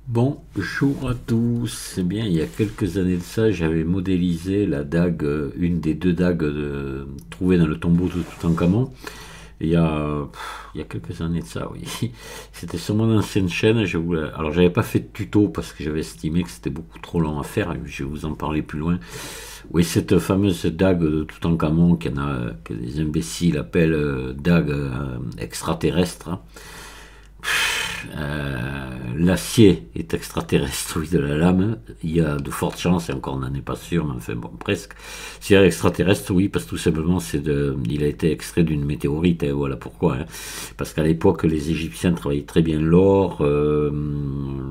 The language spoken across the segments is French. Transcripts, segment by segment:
Bonjour à tous. Eh bien, il y a quelques années de ça, j'avais modélisé la dague, une des deux dagues trouvées dans le tombeau de Toutankhamon. Il y a quelques années de ça, oui. C'était sur mon ancienne chaîne. Alors, j'avais pas fait de tuto parce que j'avais estimé que c'était beaucoup trop long à faire. Je vais vous en parler plus loin. Oui, cette fameuse dague de Toutankhamon, que les imbéciles appellent dague extraterrestre, hein. L'acier est extraterrestre, oui, de la lame. Il y a de fortes chances, et encore on n'en est pas sûr, mais enfin bon, presque. C'est extraterrestre, oui, parce que tout simplement, il a été extrait d'une météorite, hein, voilà pourquoi. Hein. Parce qu'à l'époque, les Égyptiens travaillaient très bien l'or,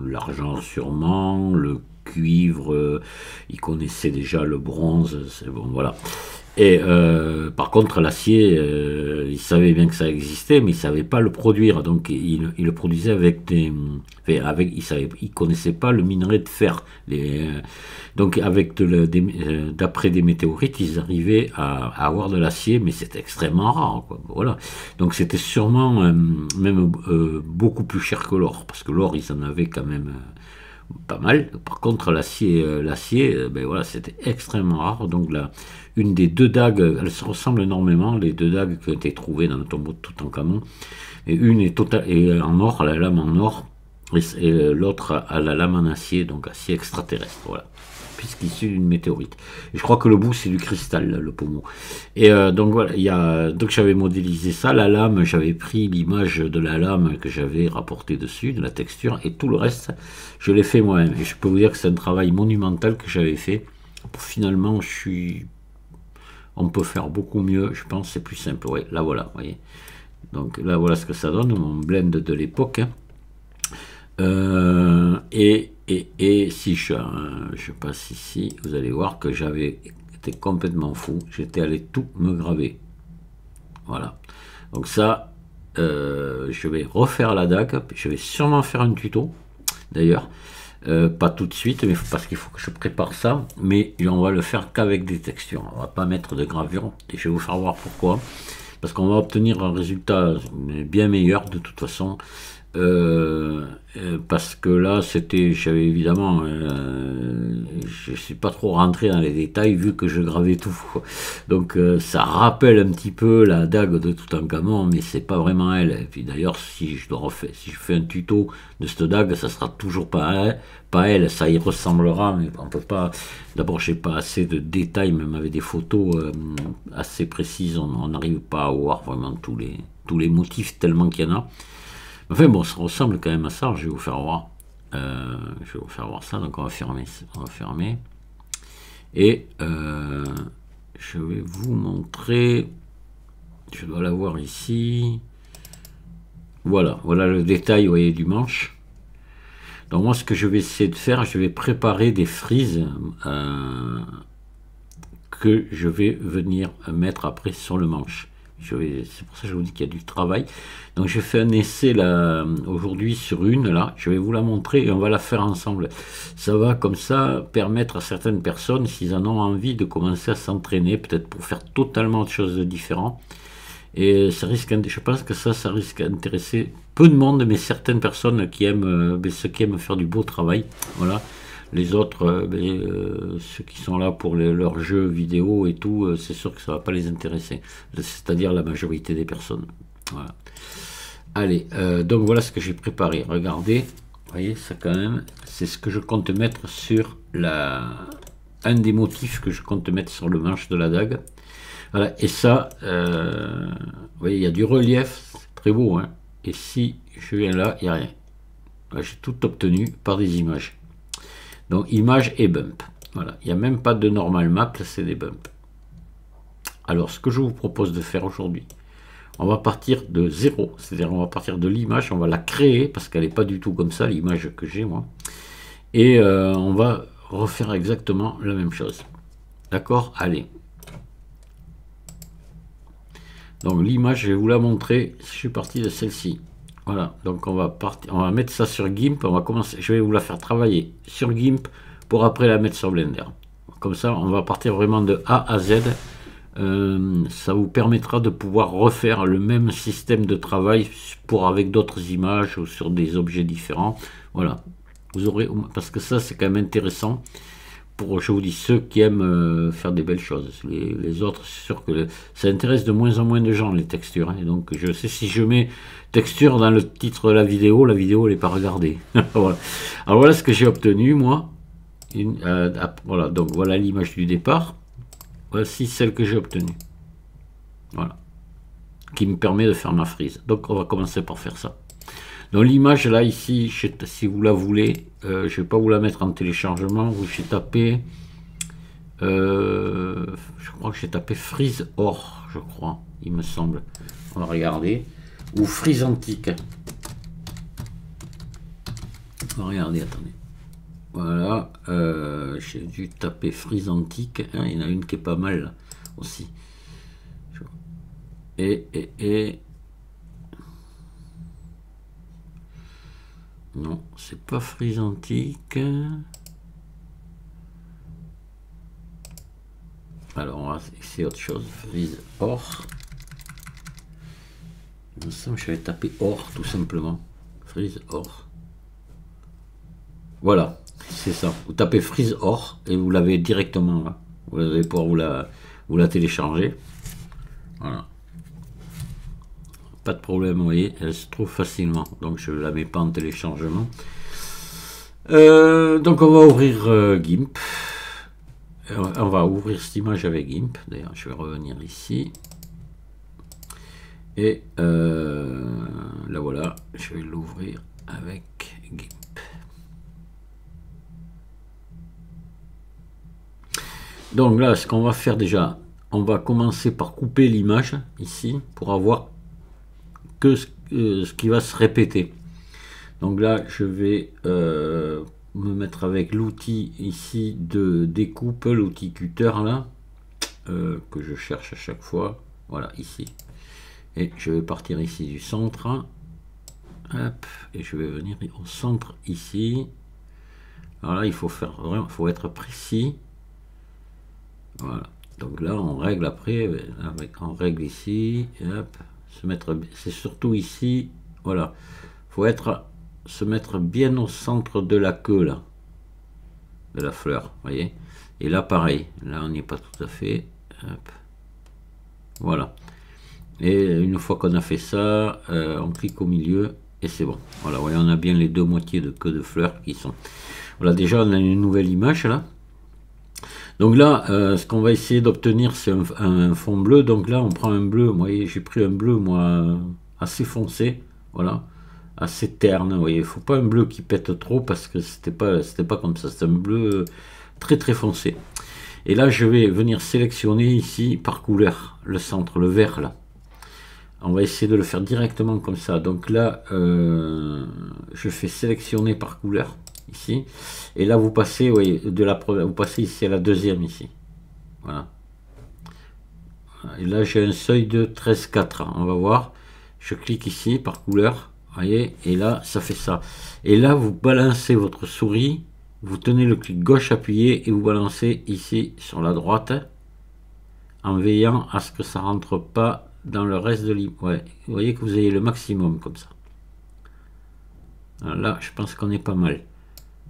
l'argent sûrement, le cuivre, ils connaissaient déjà le bronze, c'est bon, voilà. Et par contre, l'acier, ils savaient bien que ça existait, mais ils savaient pas le produire. Donc, ils le produisaient avec ils connaissaient pas le minerai de fer. Donc, d'après des météorites, ils arrivaient à avoir de l'acier, mais c'était extrêmement rare, quoi. Voilà. Donc, c'était sûrement même beaucoup plus cher que l'or, parce que l'or, ils en avaient quand même. Pas mal. Par contre, l'acier, ben voilà, c'était extrêmement rare. Donc là, une des deux dagues, elles se ressemblent énormément, les deux dagues qui ont été trouvées dans le tombeau de Toutankhamon. Et une est en or, à la lame en or, et l'autre à la lame en acier, donc acier extraterrestre. Voilà. Puisqu'issu d'une météorite. Et je crois que le bout c'est du cristal, le pommeau. Et donc voilà, donc j'avais modélisé ça, la lame, j'avais pris l'image de la lame que j'avais rapportée dessus, de la texture, et tout le reste, je l'ai fait moi-même. Et je peux vous dire que c'est un travail monumental que j'avais fait. Finalement, on peut faire beaucoup mieux, je pense, c'est plus simple. Ouais, là voilà, vous voyez. Donc là voilà ce que ça donne, mon blend de l'époque. Hein. Et si je passe ici, vous allez voir que j'avais été complètement fou. J'étais allé tout me graver. Voilà. Donc ça, je vais refaire la dague. Je vais sûrement faire un tuto, d'ailleurs. Pas tout de suite, mais parce qu'il faut que je prépare ça. Mais on va le faire qu'avec des textures. On va pas mettre de gravure. Et je vais vous faire voir pourquoi. Parce qu'on va obtenir un résultat bien meilleur de toute façon. Parce que là j'avais évidemment je suis pas trop rentré dans les détails vu que je gravais tout, donc ça rappelle un petit peu la dague de Toutankhamon, mais c'est pas vraiment elle. Et puis d'ailleurs, si je fais un tuto de cette dague, ça sera toujours pas elle, ça y ressemblera, mais on peut pas. D'abord, j'ai pas assez de détails, même avec des photos assez précises, on n'arrive pas à voir vraiment tous les motifs tellement qu'il y en a. Enfin bon, ça ressemble quand même à ça, je vais vous faire voir. Je vais vous faire voir ça, donc on va fermer. Et je vais vous montrer, je dois l'avoir ici. Voilà le détail, vous voyez, du manche. Donc moi, ce que je vais essayer de faire, je vais préparer des frises que je vais venir mettre après sur le manche. C'est pour ça que je vous dis qu'il y a du travail. Donc j'ai fait un essai là aujourd'hui sur une là, je vais vous la montrer et on va la faire ensemble. Ça va comme ça permettre à certaines personnes, s'ils en ont envie, de commencer à s'entraîner, peut-être pour faire totalement autre chose de différent. Et je pense que ça risque d'intéresser peu de monde, mais certaines personnes qui aiment, ceux qui aiment faire du beau travail. Voilà. Les autres, ceux qui sont là pour leurs jeux vidéo et tout, c'est sûr que ça ne va pas les intéresser. C'est-à-dire la majorité des personnes. Voilà. Allez, donc voilà ce que j'ai préparé. Regardez, vous voyez, ça quand même, c'est ce que je compte mettre sur un des motifs que je compte mettre sur le manche de la dague. Voilà, et ça, vous voyez, il y a du relief, c'est très beau, hein. Et si je viens là, il n'y a rien. J'ai tout obtenu par des images. Donc image et bump. Voilà, il n'y a même pas de normal map, c'est des bumps. Alors ce que je vous propose de faire aujourd'hui, on va partir de zéro, c'est-à-dire on va partir de l'image, on va la créer, parce qu'elle n'est pas du tout comme ça, l'image que j'ai moi. Et on va refaire exactement la même chose. D'accord? Allez. Donc l'image, je vais vous la montrer, je suis parti de celle-ci. Voilà, donc on va mettre ça sur GIMP, on va commencer, je vais vous la faire travailler sur GIMP pour après la mettre sur Blender. Comme ça, on va partir vraiment de A à Z. Ça vous permettra de pouvoir refaire le même système de travail avec d'autres images ou sur des objets différents. Voilà. Vous aurez, parce que ça c'est quand même intéressant pour, je vous dis, ceux qui aiment faire des belles choses. Les autres, c'est sûr que ça intéresse de moins en moins de gens, les textures, hein. Et donc je sais, si je mets texture dans le titre de la vidéo elle n'est pas regardée. Voilà. Alors voilà ce que j'ai obtenu moi. Voilà, donc voilà l'image du départ. Voici celle que j'ai obtenue. Voilà. Qui me permet de faire ma frise. Donc on va commencer par faire ça. Donc l'image là ici, si vous la voulez, je vais pas vous la mettre en téléchargement. J'ai tapé, je crois que j'ai tapé frise or, je crois, il me semble. On va regarder. Ou frise antique. On va regarder, attendez. Voilà, j'ai dû taper frise antique. Hein, il y en a une qui est pas mal là, aussi. Et non, c'est pas frise antique. Alors on va essayer autre chose. Frise or. Il me semble que je vais taper or tout simplement. Frise or. Voilà, c'est ça. Vous tapez frise or et vous l'avez directement là. Vous allez pouvoir vous la télécharger. Voilà. Pas de problème, vous voyez, elle se trouve facilement. Donc je ne la mets pas en téléchargement. Donc on va ouvrir GIMP. On va ouvrir cette image avec GIMP. D'ailleurs, je vais revenir ici. Et là voilà, je vais l'ouvrir avec GIMP. Donc là, ce qu'on va faire déjà, on va commencer par couper l'image ici pour avoir que ce qui va se répéter. Donc là, je vais me mettre avec l'outil ici de découpe, l'outil cutter là, que je cherche à chaque fois. Voilà, ici. Et je vais partir ici du centre. Hop, et je vais venir au centre ici. Alors là, il faut faire vraiment, faut être précis. Voilà. Donc là, on règle après, on règle ici. Hop, se mettre, c'est surtout ici. Voilà, faut se mettre bien au centre de la queue là, de la fleur, voyez. Et là, pareil. Là, on n'y est pas tout à fait. Hop. Voilà. Et une fois qu'on a fait ça, on clique au milieu et c'est bon. Voilà, voyez, on a bien les deux moitiés de queue de fleurs qui sont. Voilà, déjà on a une nouvelle image là. Donc là, ce qu'on va essayer d'obtenir, c'est un fond bleu. Donc là, on prend un bleu. Vous voyez, j'ai pris un bleu moi assez foncé, voilà, assez terne. Vous voyez, il faut pas un bleu qui pète trop parce que c'était pas comme ça. C'est un bleu très très foncé. Et là, je vais venir sélectionner ici par couleur le centre, le vert là. On va essayer de le faire directement comme ça. Donc là, je fais sélectionner par couleur ici. Et là, vous passez, oui, vous passez ici à la deuxième ici. Voilà. Et là, j'ai un seuil de 13,4. On va voir. Je clique ici par couleur. Voyez. Et là, ça fait ça. Et là, vous balancez votre souris. Vous tenez le clic gauche appuyé et vous balancez ici sur la droite. En veillant à ce que ça rentre pas dans le reste de l'image. Ouais, vous voyez que vous avez le maximum comme ça. Là, je pense qu'on est pas mal.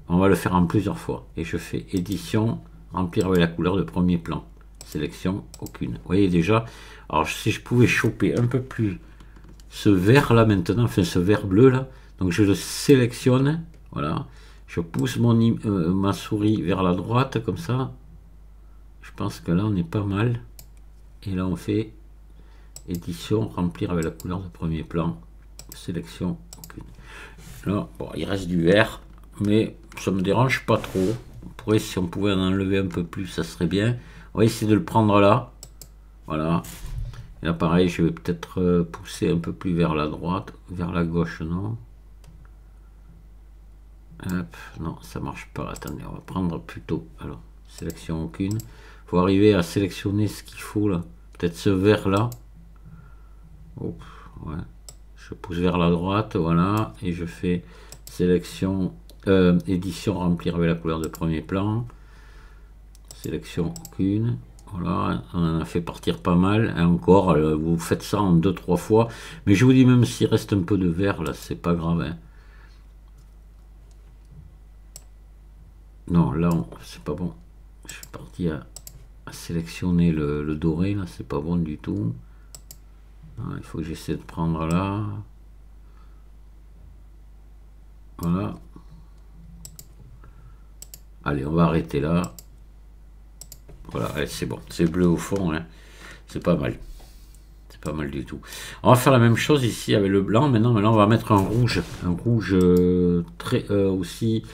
On va le faire en plusieurs fois. Et je fais édition, remplir avec la couleur de premier plan. Sélection, aucune. Vous voyez déjà. Alors, si je pouvais choper un peu plus ce vert là maintenant, enfin ce vert bleu là. Donc, je le sélectionne. Voilà. Je pousse ma souris vers la droite comme ça. Je pense que là, on est pas mal. Et là, on fait édition, remplir avec la couleur de premier plan, sélection, aucune. Là, bon, il reste du vert, mais ça me dérange pas trop. On pourrait, si on pouvait en enlever un peu plus, ça serait bien. On va essayer de le prendre là. Voilà. Et là, pareil, je vais peut-être pousser un peu plus vers la droite, vers la gauche, non. Hop, non, ça marche pas. Attendez, on va prendre plutôt. Alors, sélection aucune. Faut arriver à sélectionner ce qu'il faut là. Peut-être ce vert là. Hop, ouais. Je pousse vers la droite, voilà, et je fais sélection, édition, remplir avec la couleur de premier plan, sélection aucune, voilà, on en a fait partir pas mal, et encore, vous faites ça en 2-3 fois, mais je vous dis, même s'il reste un peu de vert, là, c'est pas grave, hein. Non, là, c'est pas bon. Je suis parti à sélectionner le doré, là, c'est pas bon du tout. Ah, il faut que j'essaie de prendre là. Voilà. Allez, on va arrêter là. Voilà, allez, c'est bon. C'est bleu au fond, hein. C'est pas mal. C'est pas mal du tout. On va faire la même chose ici avec le blanc. Maintenant, on va mettre un rouge. Un rouge très aussi.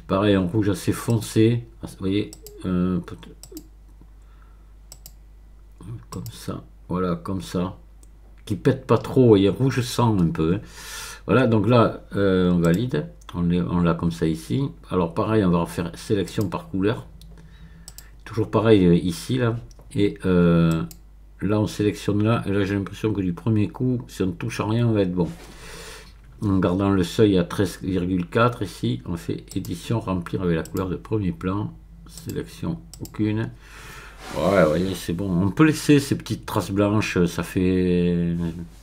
Pareil, un rouge assez foncé. Vous voyez, comme ça. Voilà, comme ça. Qui pète pas trop. Vous voyez, rouge sang un peu. Hein. Voilà, donc là, on valide. On l'a comme ça ici. Alors pareil, on va faire sélection par couleur. Toujours pareil ici, là. Et là, on sélectionne là. Et là, j'ai l'impression que du premier coup, si on ne touche à rien, on va être bon. En gardant le seuil à 13,4 ici, on fait édition, remplir avec la couleur de premier plan. Sélection, aucune. Ouais, vous voyez, c'est bon. On peut laisser ces petites traces blanches, ça fait...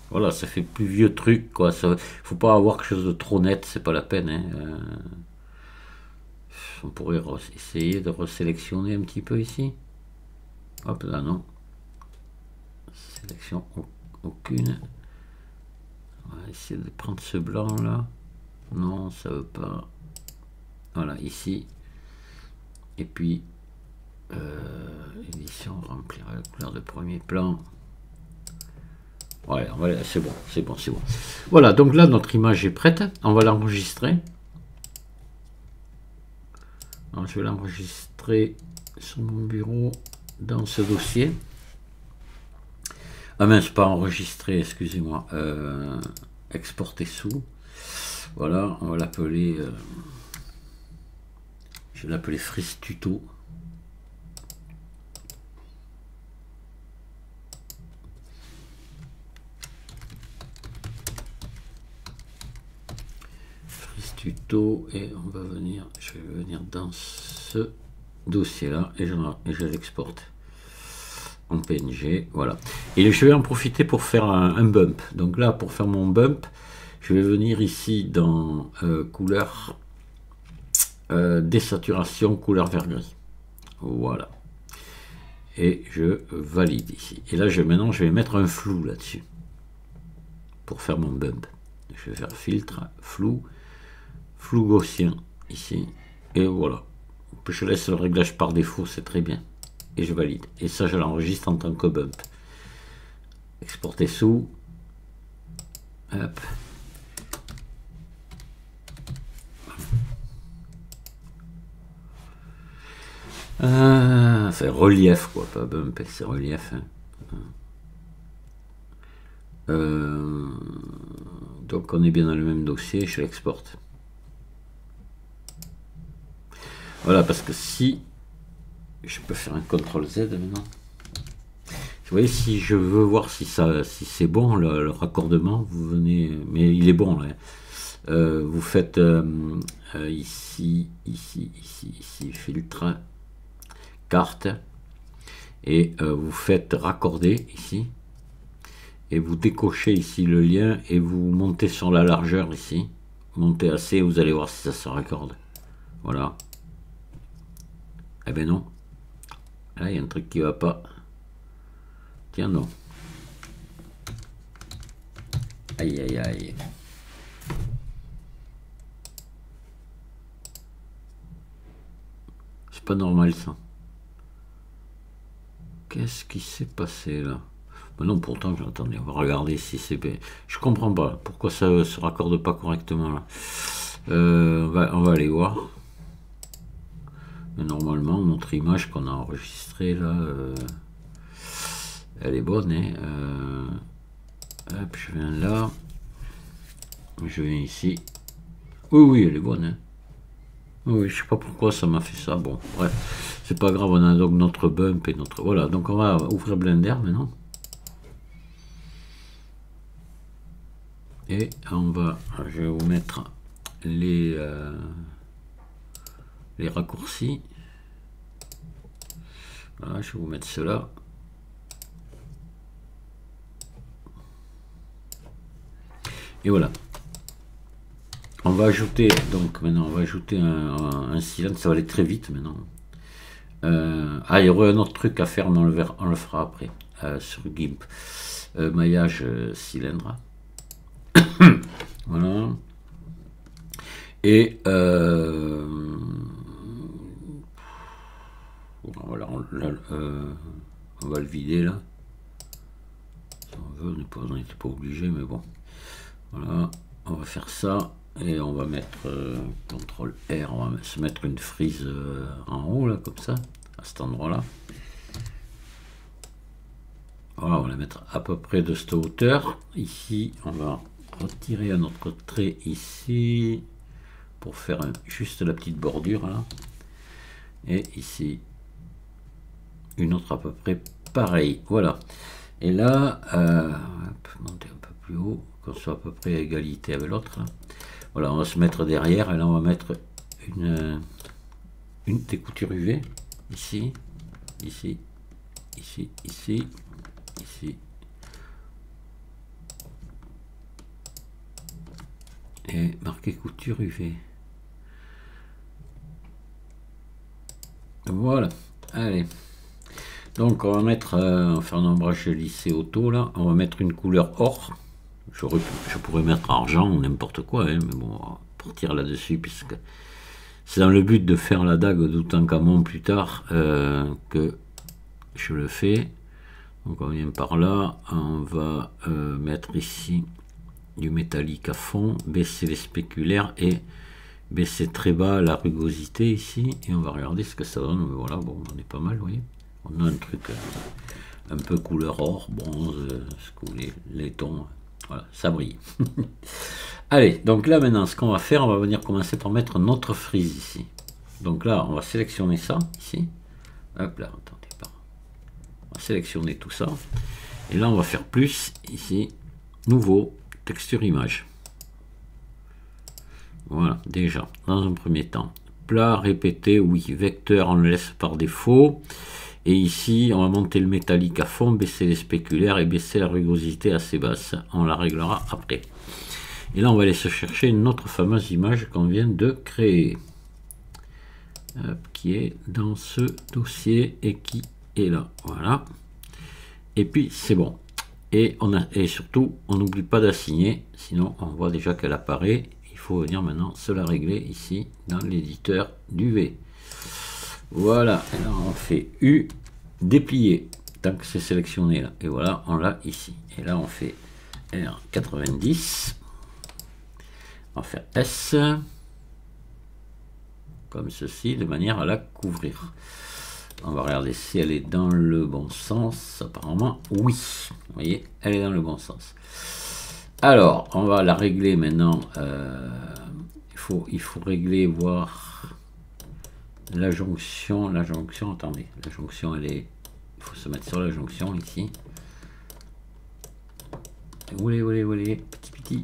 Voilà, ça fait plus vieux truc, quoi. Faut pas avoir quelque chose de trop net, c'est pas la peine. Hein. On pourrait essayer de resélectionner un petit peu ici. Hop là, non. Sélection, aucune. On va essayer de prendre ce blanc là. Non, ça veut pas. Voilà, ici. Et puis, édition, remplir la couleur de premier plan. Ouais, c'est bon, c'est bon, c'est bon. Voilà, donc là, notre image est prête. On va l'enregistrer. Alors, je vais l'enregistrer sur mon bureau dans ce dossier. Ah mince, pas enregistrer, excusez-moi. Exporter sous. Voilà, on va l'appeler... je vais l'appeler Freeze Tuto. Tuto et on va venir, je vais venir dans ce dossier là et je l'exporte en PNG, voilà. Et je vais en profiter pour faire un bump. Donc là, pour faire mon bump, je vais venir ici dans couleur désaturation, couleur vert gris, voilà. Et je valide ici. Et là, maintenant, je vais mettre un flou là-dessus pour faire mon bump. Je vais faire filtre, flou gaussien ici, et voilà. Je laisse le réglage par défaut, c'est très bien, et je valide. Et ça, je l'enregistre en tant que bump. Exporter sous. Hop. Enfin, relief, quoi, pas bump, c'est relief. Hein. Donc, on est bien dans le même dossier, je l'exporte. Voilà, parce que si je peux faire un CTRL Z maintenant. Vous voyez, si je veux voir si c'est bon le raccordement, vous venez, mais il est bon là. Vous faites ici, filtre, carte, et vous faites raccorder ici, et vous décochez ici le lien et vous montez sur la largeur ici, montez assez, vous allez voir si ça se raccorde. Voilà. Eh ben non. Là, il y a un truc qui va pas. Tiens, non. Aïe, aïe, aïe. C'est pas normal, ça. Qu'est-ce qui s'est passé, là? Ben non, pourtant, attendez, on va regarder si c'est... Je comprends pas. Pourquoi ça se raccorde pas correctement, là? On va aller voir. Mais normalement, notre image qu'on a enregistrée là, elle est bonne. Hein, hop, je viens là. Je viens ici. Oui, elle est bonne. Hein. Oui, je sais pas pourquoi ça m'a fait ça. Bon, bref, c'est pas grave. On a donc notre bump et notre. Voilà, donc on va ouvrir Blender maintenant. Et je vais vous mettre les raccourcis. Voilà, je vais vous mettre cela. Et voilà. On va ajouter, donc maintenant, on va ajouter un cylindre, ça va aller très vite maintenant. Il y aurait un autre truc à faire, mais on le fera après, sur GIMP. Maillage cylindre. Voilà. Et voilà, on va le vider là. Si on veut, on n'était pas obligé, mais bon. Voilà, on va faire ça. Et on va mettre CTRL R, on va se mettre une frise en haut là, comme ça, à cet endroit là. Voilà, on va la mettre à peu près de cette hauteur. Ici, on va retirer un autre trait ici pour faire juste la petite bordure là. Et ici, une autre à peu près pareil. Voilà. Et là, on va monter un peu plus haut, qu'on soit à peu près à égalité avec l'autre. Voilà, on va se mettre derrière et là on va mettre une des coutures UV ici, ici, ici, ici, ici. Et marquer couture UV. Voilà, allez. Donc on va mettre, on va faire un ombrage lissé auto là, on va mettre une couleur or. Je pourrais mettre argent ou n'importe quoi, hein, mais bon, on va partir là-dessus puisque c'est dans le but de faire la dague d'Outankhamon plus tard que je le fais. Donc on vient par là, on va mettre ici du métallique à fond, baisser les spéculaires et baisser très bas la rugosité ici, et on va regarder ce que ça donne. Voilà, bon, on est pas mal, vous voyez. On a un truc un peu couleur or, bronze, ce que vous voulez, laiton. Voilà, ça brille. Allez, donc là maintenant, ce qu'on va faire, on va venir commencer par mettre notre frise ici. Donc là, on va sélectionner ça ici. Hop là, attendez, pardon. On va sélectionner tout ça. Et là, on va faire plus ici, nouveau, texture image. Voilà, déjà, dans un premier temps. Plat, répété, oui. Vecteur, on le laisse par défaut. Et ici, on va monter le métallique à fond, baisser les spéculaires et baisser la rugosité assez basse. On la réglera après. Et là, on va aller se chercher une autre fameuse image qu'on vient de créer. Qui est dans ce dossier et qui est là. Voilà. Et puis, c'est bon. Et surtout, on n'oublie pas d'assigner. Sinon, on voit déjà qu'elle apparaît. Il faut venir maintenant se la régler ici dans l'éditeur d'UV. Voilà, et là on fait U, déplier, tant que c'est sélectionné là, et voilà, on l'a ici. Et là on fait R90, on va faire S, comme ceci, de manière à la couvrir. On va regarder si elle est dans le bon sens, apparemment oui, vous voyez, elle est dans le bon sens. Alors, on va la régler maintenant, il faut régler, voir... La jonction, attendez, la jonction elle est, il faut se mettre sur la jonction ici. Où est, petit.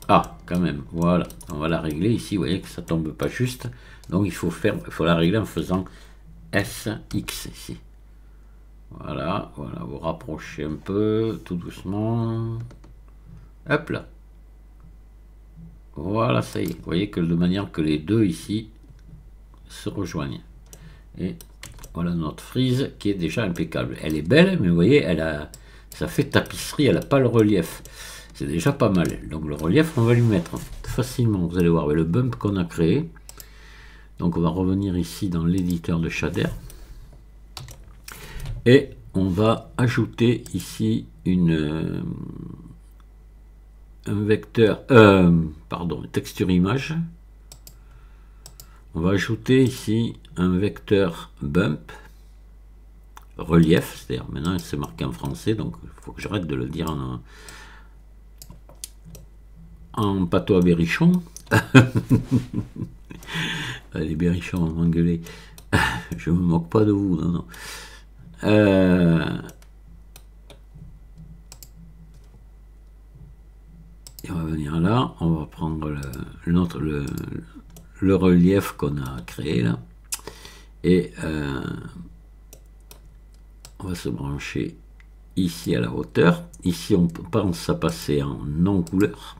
Ah, quand même, voilà, on va la régler ici, vous voyez que ça tombe pas juste. Donc il faut la régler en faisant SX ici. Voilà, vous rapprochez un peu, tout doucement. Hop là. Voilà, ça y est, vous voyez que de manière que les deux ici se rejoignent. Et voilà notre frise qui est déjà impeccable. Elle est belle, mais vous voyez, ça fait tapisserie, elle n'a pas le relief. C'est déjà pas mal. Donc le relief, on va lui mettre facilement, vous allez voir, avec le bump qu'on a créé. Donc on va revenir ici dans l'éditeur de shader. Et on va ajouter ici un vecteur, texture image. On va ajouter ici un vecteur bump, relief, c'est-à-dire maintenant c'est marqué en français, donc il faut que j'arrête de le dire en patois berrichon. Les berrichons vont m'engueuler. Je me moque pas de vous, non. Et on va venir là, on va prendre le relief qu'on a créé là, et on va se brancher ici à la hauteur. Ici on pense à passer en non couleur.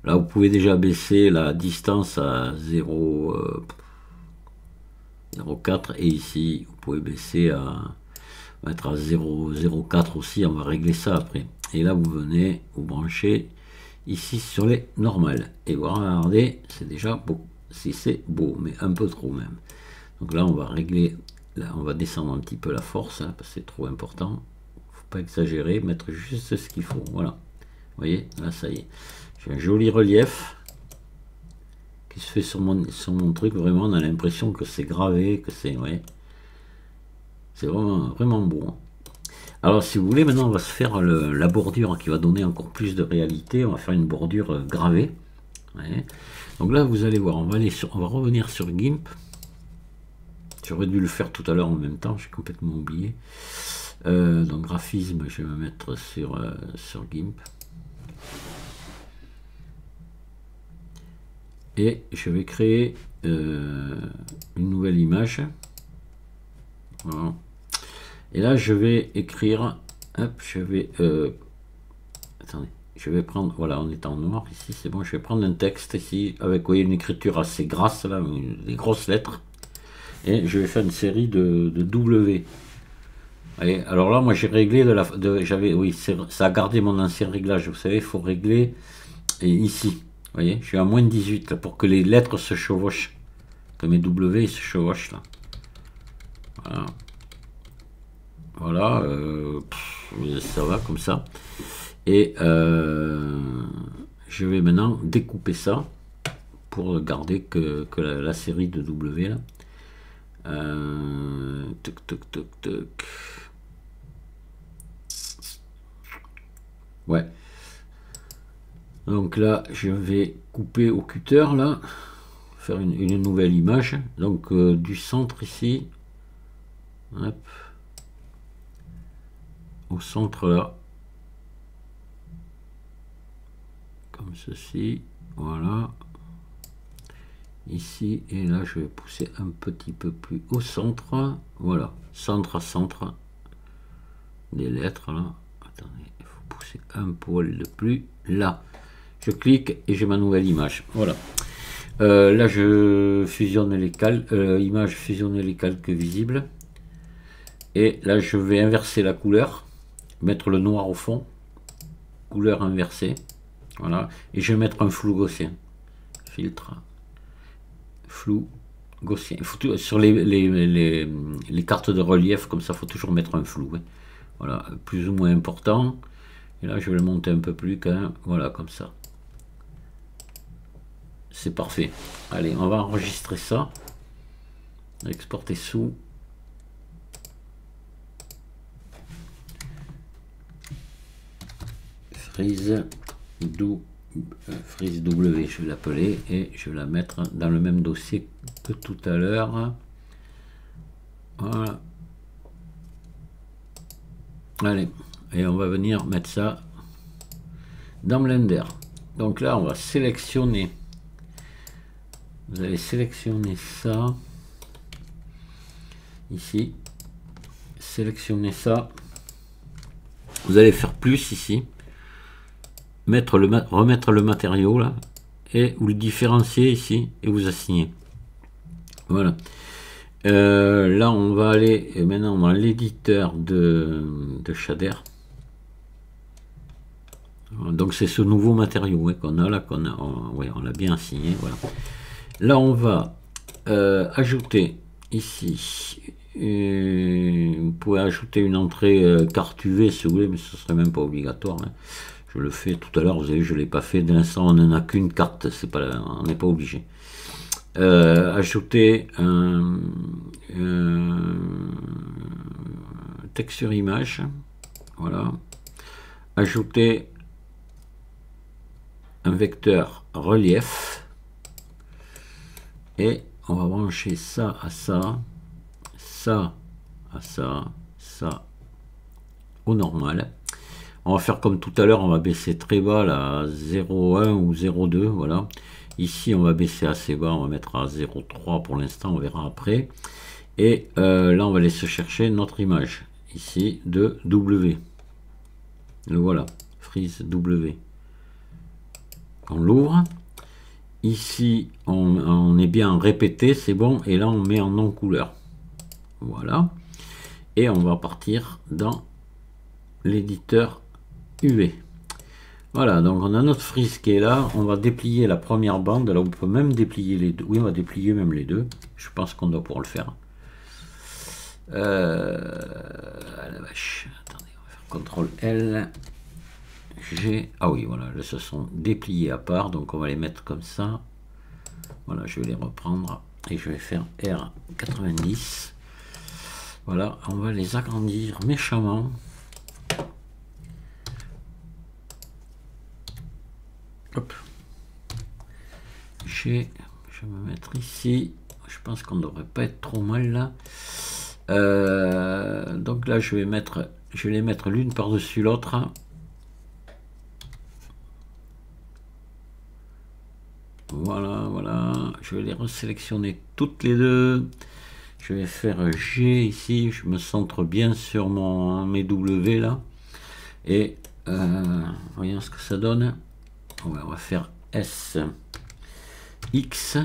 Là, vous pouvez déjà baisser la distance à 0,4 et ici, vous pouvez baisser à mettre à 0,04 aussi. On va régler ça après. Et là, vous venez vous brancher ici sur les normales. Et vous regardez, c'est déjà beau. Si c'est beau, mais un peu trop même. Donc là, on va régler, là, on va descendre un petit peu la force, hein, parce que c'est trop important. Faut pas exagérer, mettre juste ce qu'il faut. Voilà. Vous voyez, là, ça y est. J'ai un joli relief qui se fait sur mon truc. Vraiment, on a l'impression que c'est gravé, que c'est, ouais, c'est vraiment, vraiment beau. Hein. Alors, si vous voulez, maintenant, on va se faire la bordure qui va donner encore plus de réalité. On va faire une bordure gravée. Ouais. Donc là, vous allez voir, on va revenir sur GIMP. J'aurais dû le faire tout à l'heure en même temps, j'ai complètement oublié. Donc graphisme, je vais me mettre sur GIMP. Et je vais créer une nouvelle image. Voilà. Et là, je vais écrire, hop, attendez, je vais prendre, voilà, on est en noir ici, c'est bon, je vais prendre un texte ici, avec, vous voyez, une écriture assez grasse, là, des grosses lettres. Et je vais faire une série de W. Allez, alors là, moi j'ai réglé oui, ça a gardé mon ancien réglage. Vous savez, il faut régler et ici. Vous voyez, je suis à moins de 18 là, pour que les lettres se chevauchent. Que mes W ils se chevauchent là. Voilà. Voilà, ça va comme ça. Et je vais maintenant découper ça pour garder que la série de W là. Toc, toc, toc, toc. Ouais. Donc là, je vais couper au cutter là, faire une nouvelle image. Donc du centre ici, hop, au centre là, comme ceci, voilà. Ici et là, je vais pousser un petit peu plus au centre, voilà, centre à centre des lettres là. Attendez, il faut pousser un poil de plus là. Je clique et j'ai ma nouvelle image. Voilà. Là, je fusionne les calques, image fusionner les calques visibles. Et là, je vais inverser la couleur, mettre le noir au fond, couleur inversée. Voilà. Et je vais mettre un flou gaussien. Filtre, flou gaussien. Il faut sur les cartes de relief, comme ça, il faut toujours mettre un flou. Hein. Voilà, plus ou moins important. Et là, je vais le monter un peu plus quand même. Voilà, comme ça. C'est parfait. Allez, on va enregistrer ça. Exporter sous. Freeze W, je vais l'appeler et je vais la mettre dans le même dossier que tout à l'heure. Voilà. Allez, et on va venir mettre ça dans Blender. Donc là, on va sélectionner. Vous allez sélectionner ça ici, sélectionner ça, vous allez faire plus ici, remettre le matériau là, et vous le différencier ici, et vous assigner. Voilà. Là, on va aller maintenant dans l'éditeur de shader. Donc c'est ce nouveau matériau qu'on a là, on l'a bien assigné. Voilà. Là, on va ajouter ici, vous pouvez ajouter une entrée carte UV si vous voulez, mais ce serait même pas obligatoire. Hein. Je le fais tout à l'heure, vous avez vu, je ne l'ai pas fait. Dès l'instant, on n'en a qu'une carte, on n'est pas obligé. Ajouter un texture image, voilà. Ajouter un vecteur relief. Et on va brancher ça à ça, ça à ça, ça au normal. On va faire comme tout à l'heure, on va baisser très bas là, à 0,1 ou 0,2, voilà. Ici, on va baisser assez bas, on va mettre à 0,3 pour l'instant, on verra après. Et là, on va aller se chercher notre image, ici, de W. Le voilà, freeze W. On l'ouvre. Ici, on est bien en répété, c'est bon. Et là, on met en non couleur. Voilà. Et on va partir dans l'éditeur UV. Voilà, donc on a notre frise qui est là. On va déplier la première bande. Là, on peut même déplier les deux. Oui, on va déplier même les deux. Je pense qu'on doit pouvoir le faire. La vache. Attendez, on va faire CTRL L. G. Ah oui, voilà, là, ce sont dépliés à part. Donc on va les mettre comme ça. Voilà, je vais les reprendre. Et je vais faire R90. Voilà, on va les agrandir méchamment. Hop. Je vais me mettre ici. Je pense qu'on ne devrait pas être trop mal là. Donc là, je vais les mettre l'une par-dessus l'autre. Voilà, voilà. Je vais les resélectionner toutes les deux. Je vais faire G ici. Je me centre bien sur mes W là. Et voyons ce que ça donne. On va faire S, X.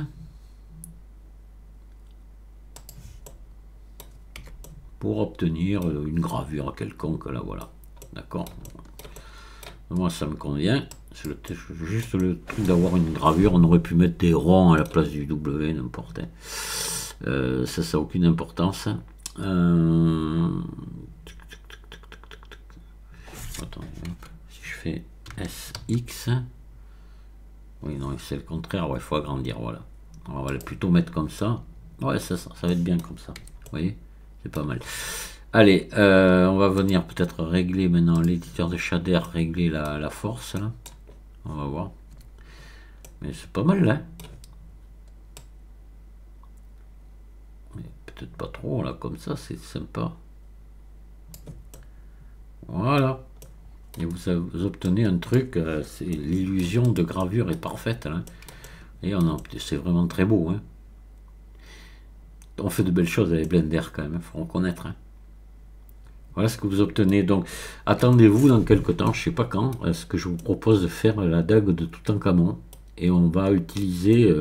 Pour obtenir une gravure quelconque, là, voilà. D'accord. Moi, ça me convient. C'est juste le truc d'avoir une gravure. On aurait pu mettre des ronds à la place du W, n'importe. Ça n'a aucune importance. Attends, si je fais SX, oui, non, c'est le contraire. Ouais, il faut agrandir, voilà. On va plutôt mettre comme ça. Ouais, ça va être bien comme ça. Vous voyez, c'est pas mal. Allez, on va venir peut-être régler maintenant l'éditeur de shader, régler la force là. On va voir. Mais c'est pas mal là. Mais peut-être pas trop là, comme ça, c'est sympa. Voilà. Et vous obtenez un truc, c'est l'illusion de gravure est parfaite là. Et c'est vraiment très beau. Hein. On fait de belles choses avec Blender quand même, il faut reconnaître. Hein. Voilà ce que vous obtenez. Donc, attendez-vous dans quelques temps, je sais pas quand, ce que je vous propose de faire la dague de Toutankhamon. Et on va utiliser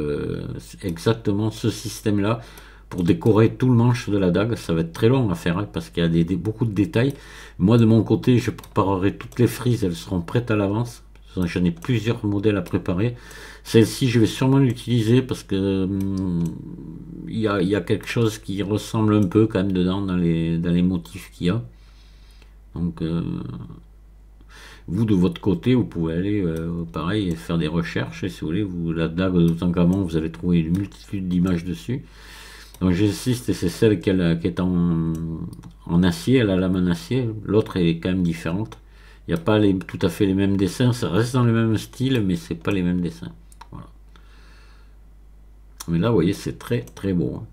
exactement ce système-là pour décorer tout le manche de la dague. Ça va être très long à faire hein, parce qu'il y a beaucoup de détails. Moi, de mon côté, je préparerai toutes les frises, elles seront prêtes à l'avance. J'en ai plusieurs modèles à préparer. Celle-ci, je vais sûrement l'utiliser parce que il y a quelque chose qui ressemble un peu quand même dedans dans les motifs qu'il y a. Donc, vous de votre côté, vous pouvez aller pareil faire des recherches. Et si vous voulez, la dague de Toutankhamon, vous allez trouver une multitude d'images dessus. Donc j'insiste, c'est celle qui est en acier, elle a la lame en acier. L'autre est quand même différente. Il n'y a pas tout à fait les mêmes dessins. Ça reste dans le même style, mais c'est pas les mêmes dessins. Voilà. Mais là, vous voyez, c'est très très beau. Hein.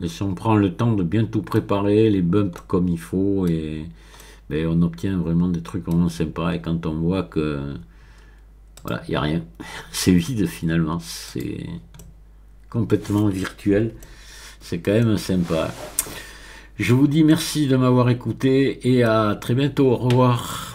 Et si on prend le temps de bien tout préparer, les bumps comme il faut, et ben, on obtient vraiment des trucs vraiment sympas. Et quand on voit que voilà, il n'y a rien, c'est vide finalement, c'est complètement virtuel, c'est quand même sympa. Je vous dis merci de m'avoir écouté et à très bientôt, au revoir.